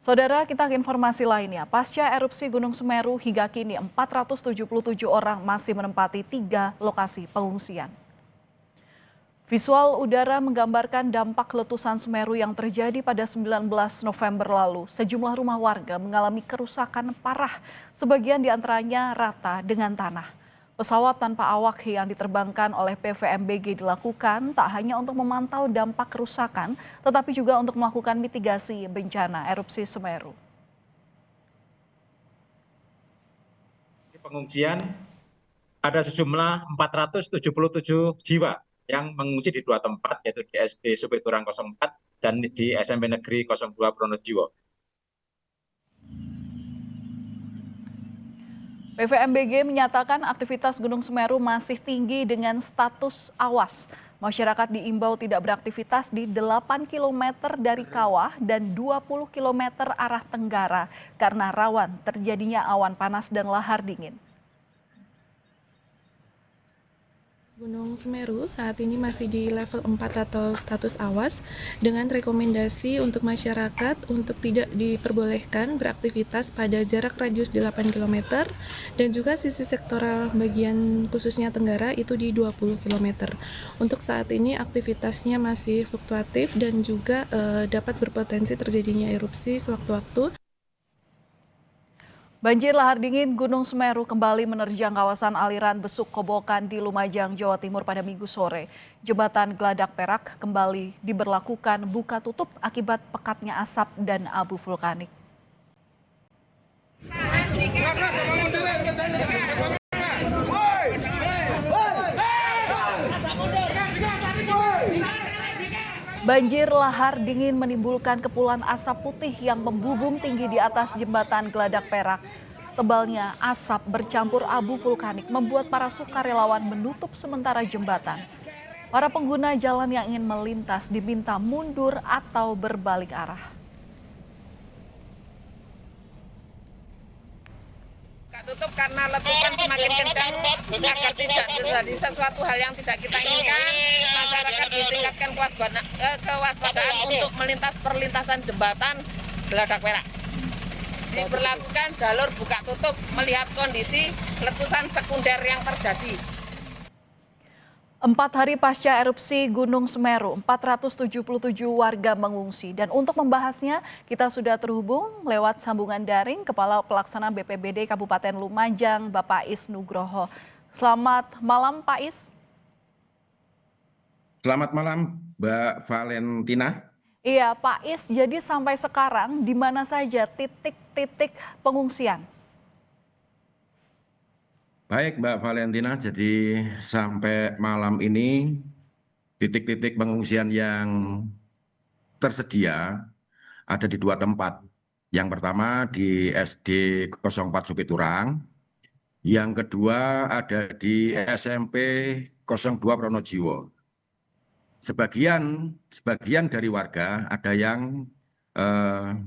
Saudara, kita ke informasi lainnya. Pasca erupsi Gunung Semeru hingga kini 477 orang masih menempati 3 lokasi pengungsian. Visual udara menggambarkan dampak letusan Semeru yang terjadi pada 19 November lalu. Sejumlah rumah warga mengalami kerusakan parah, sebagian diantaranya rata dengan tanah. Pesawat tanpa awak yang diterbangkan oleh PVMBG dilakukan tak hanya untuk memantau dampak kerusakan, tetapi juga untuk melakukan mitigasi bencana erupsi Semeru. Pengungsian ada sejumlah 477 jiwa yang mengungsi di 2 tempat, yaitu di SD Supiturang 04 dan di SMP Negeri 02 Pronojiwo. PVMBG menyatakan aktivitas Gunung Semeru masih tinggi dengan status awas. Masyarakat diimbau tidak beraktivitas di 8 km dari kawah dan 20 km arah tenggara karena rawan terjadinya awan panas dan lahar dingin. Gunung Semeru saat ini masih di level 4 atau status awas dengan rekomendasi untuk masyarakat untuk tidak diperbolehkan beraktivitas pada jarak radius 8 km dan juga sisi sektoral bagian khususnya tenggara itu di 20 km. Untuk saat ini aktivitasnya masih fluktuatif dan juga dapat berpotensi terjadinya erupsi sewaktu-waktu. Banjir lahar dingin Gunung Semeru kembali menerjang kawasan aliran Besuk Kobokan di Lumajang, Jawa Timur pada Minggu sore. Jembatan Geladak Perak kembali diberlakukan buka tutup akibat pekatnya asap dan abu vulkanik. Banjir lahar dingin menimbulkan kepulan asap putih yang membubung tinggi di atas jembatan Geladak Perak. Tebalnya asap bercampur abu vulkanik membuat para sukarelawan menutup sementara jembatan. Para pengguna jalan yang ingin melintas diminta mundur atau berbalik arah. Tutup karena letupan semakin kencang agar tidak terjadi sesuatu hal yang tidak kita inginkan. Masyarakat ditingkatkan kewaspadaan untuk melintas perlintasan jembatan Geladak Perak. Diberlakukan jalur buka tutup melihat kondisi letusan sekunder yang terjadi. 4 hari pasca erupsi Gunung Semeru, 477 warga mengungsi. Dan untuk membahasnya, kita sudah terhubung lewat sambungan daring Kepala Pelaksana BPBD Kabupaten Lumajang, Bapak Is Nugroho. Selamat malam, Pak Is. Selamat malam, Mbak Valentina. Iya, Pak Is, jadi sampai sekarang di mana saja titik-titik pengungsian? Baik Mbak Valentina, jadi sampai malam ini titik-titik pengungsian yang tersedia ada di 2 tempat. Yang pertama di SD 04 Supiturang, yang kedua ada di SMP 02 Pronojiwo. Sebagian dari warga ada yang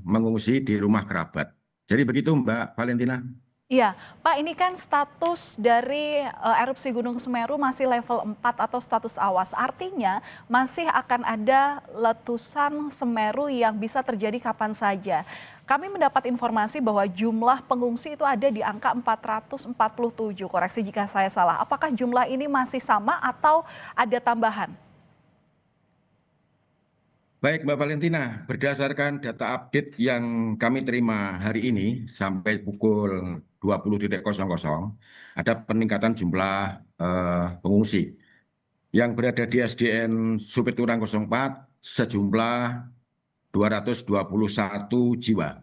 mengungsi di rumah kerabat. Jadi begitu Mbak Valentina. Iya, Pak, ini kan status dari erupsi Gunung Semeru masih level 4 atau status awas. Artinya masih akan ada letusan Semeru yang bisa terjadi kapan saja. Kami mendapat informasi bahwa jumlah pengungsi itu ada di angka 447. Koreksi jika saya salah. Apakah jumlah ini masih sama atau ada tambahan? Baik Mbak Valentina, berdasarkan data update yang kami terima hari ini sampai pukul 20.00 ada peningkatan jumlah pengungsi yang berada di SDN Supiturang 04 sejumlah 221 jiwa.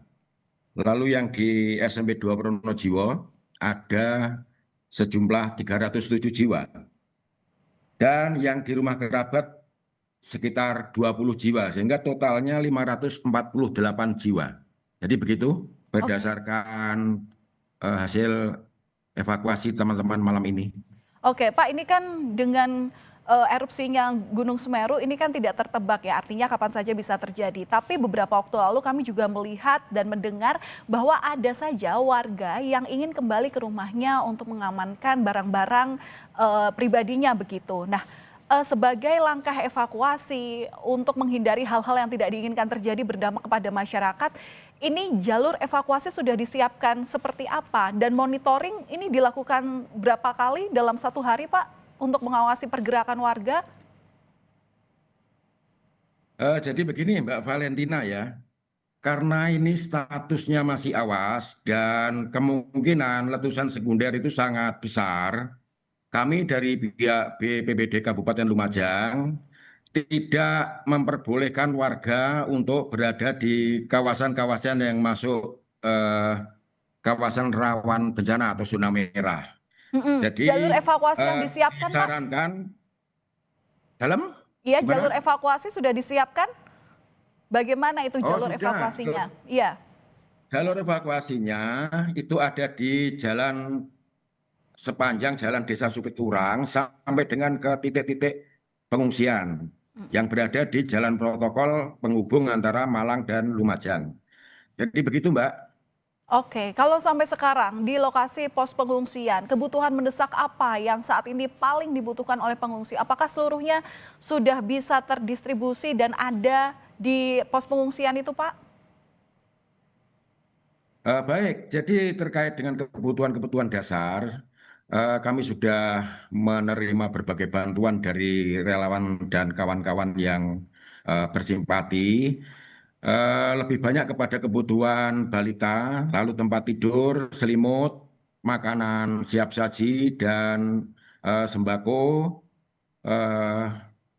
Lalu yang di SMP 2 Pronojiwo ada sejumlah 307 jiwa. Dan yang di rumah kerabat sekitar 20 jiwa, sehingga totalnya 548 jiwa. Jadi begitu berdasarkan hasil evakuasi teman-teman malam ini. Oke, Pak, ini kan dengan erupsinya Gunung Semeru ini kan tidak tertebak ya, artinya kapan saja bisa terjadi. Tapi beberapa waktu lalu kami juga melihat dan mendengar bahwa ada saja warga yang ingin kembali ke rumahnya untuk mengamankan barang-barang pribadinya begitu. Nah, sebagai langkah evakuasi untuk menghindari hal-hal yang tidak diinginkan terjadi berdampak kepada masyarakat, ini jalur evakuasi sudah disiapkan seperti apa dan monitoring ini dilakukan berapa kali dalam satu hari Pak untuk mengawasi pergerakan warga? Jadi begini Mbak Valentina ya, karena ini statusnya masih awas dan kemungkinan letusan sekunder itu sangat besar, kami dari pihak BPBD Kabupaten Lumajang tidak memperbolehkan warga untuk berada di kawasan-kawasan yang masuk kawasan rawan bencana atau zona merah. Jadi Jalur evakuasi yang disiapkan Pak? disarankan dalam Iya, gimana? jalur evakuasi sudah disiapkan? Bagaimana itu Oh, jalur sudah. evakuasinya? Iya. Jalur evakuasinya itu ada di jalan sepanjang jalan Desa Supiturang sampai dengan ke titik-titik pengungsian yang berada di jalan protokol penghubung antara Malang dan Lumajang. Jadi begitu Mbak. Oke, kalau sampai sekarang di lokasi pos pengungsian, kebutuhan mendesak apa yang saat ini paling dibutuhkan oleh pengungsi? Apakah seluruhnya sudah bisa terdistribusi dan ada di pos pengungsian itu, Pak? Baik, jadi terkait dengan kebutuhan-kebutuhan dasar, kami sudah menerima berbagai bantuan dari relawan dan kawan-kawan yang bersimpati. Lebih banyak kepada kebutuhan balita, lalu tempat tidur, selimut, makanan siap saji, dan sembako. eh,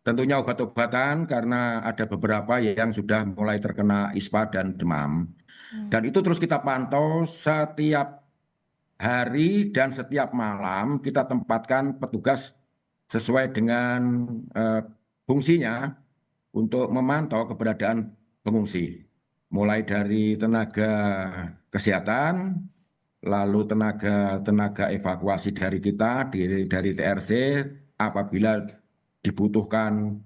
Tentunya obat-obatan karena ada beberapa yang sudah mulai terkena ispa dan demam. Dan itu terus kita pantau setiap hari dan setiap malam kita tempatkan petugas sesuai dengan fungsinya untuk memantau keberadaan pengungsi. Mulai dari tenaga kesehatan, lalu tenaga evakuasi dari kita, dari TRC, apabila dibutuhkan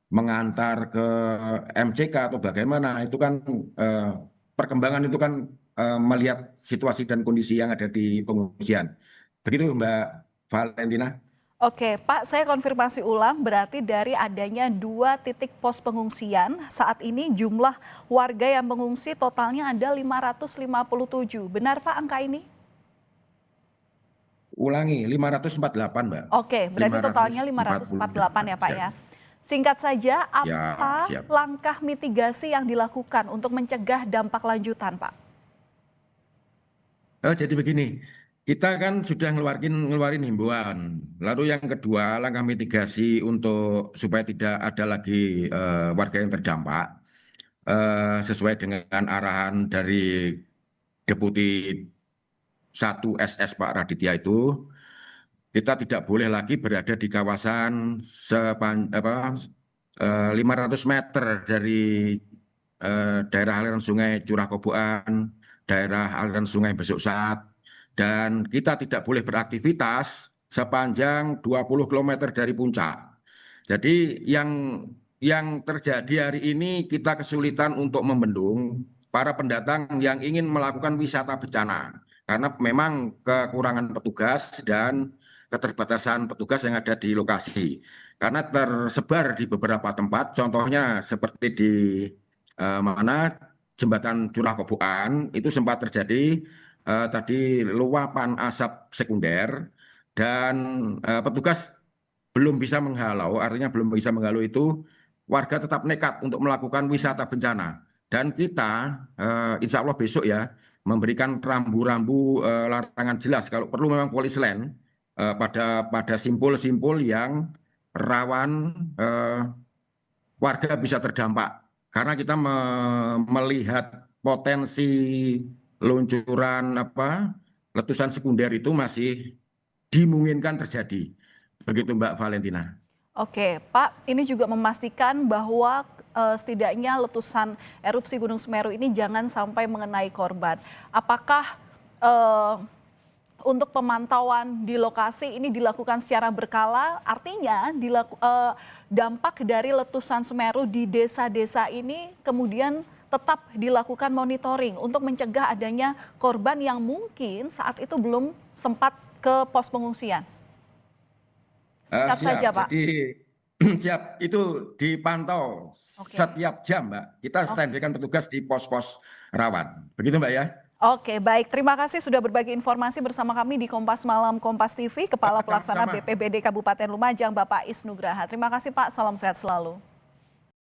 mengantar ke MCK atau bagaimana, itu kan perkembangan itu kan melihat situasi dan kondisi yang ada di pengungsian. Begitu Mbak Valentina. Oke, Pak, saya konfirmasi ulang, berarti dari adanya 2 titik pos pengungsian, saat ini jumlah warga yang mengungsi totalnya ada 557. Benar Pak angka ini? Ulangi, 548 Mbak. Oke, berarti totalnya 548 ya Pak ya. Singkat saja, apa siap. langkah mitigasi yang dilakukan untuk mencegah dampak lanjutan Pak? Jadi begini, kita kan sudah ngeluarin himbauan. Lalu yang kedua, langkah mitigasi untuk supaya tidak ada lagi warga yang terdampak, sesuai dengan arahan dari Deputi 1 SS Pak Raditya itu, kita tidak boleh lagi berada di kawasan 500 meter dari daerah aliran sungai Curah Koboan, daerah aliran sungai Besuk Sat, dan kita tidak boleh beraktivitas sepanjang 20 km dari puncak. Jadi yang terjadi hari ini kita kesulitan untuk membendung para pendatang yang ingin melakukan wisata bencana karena memang kekurangan petugas dan keterbatasan petugas yang ada di lokasi. Karena tersebar di beberapa tempat, contohnya seperti di Jembatan Curah Koboan itu sempat terjadi tadi luapan asap sekunder dan petugas belum bisa menghalau, artinya belum bisa menghalau itu warga tetap nekat untuk melakukan wisata bencana. Dan kita insya Allah besok ya memberikan rambu-rambu larangan jelas kalau perlu memang polisland pada simpul-simpul yang rawan warga bisa terdampak. Karena kita melihat potensi luncuran letusan sekunder itu masih dimungkinkan terjadi. Begitu Mbak Valentina. Oke, Pak, ini juga memastikan bahwa setidaknya letusan erupsi Gunung Semeru ini jangan sampai mengenai korban. Apakah untuk pemantauan di lokasi ini dilakukan secara berkala? Artinya dampak dari letusan Semeru di desa-desa ini kemudian tetap dilakukan monitoring untuk mencegah adanya korban yang mungkin saat itu belum sempat ke pos pengungsian. Singkat saja, Pak. Jadi Siap, itu dipantau Oke. setiap jam, Mbak. Kita standbykan petugas di pos-pos rawan. Begitu, Mbak ya? Oke, baik. Terima kasih sudah berbagi informasi bersama kami di Kompas Malam Kompas TV, Kepala Pelaksana Sama-sama. BPBD Kabupaten Lumajang, Bapak Isnugraha. Terima kasih Pak, salam sehat selalu.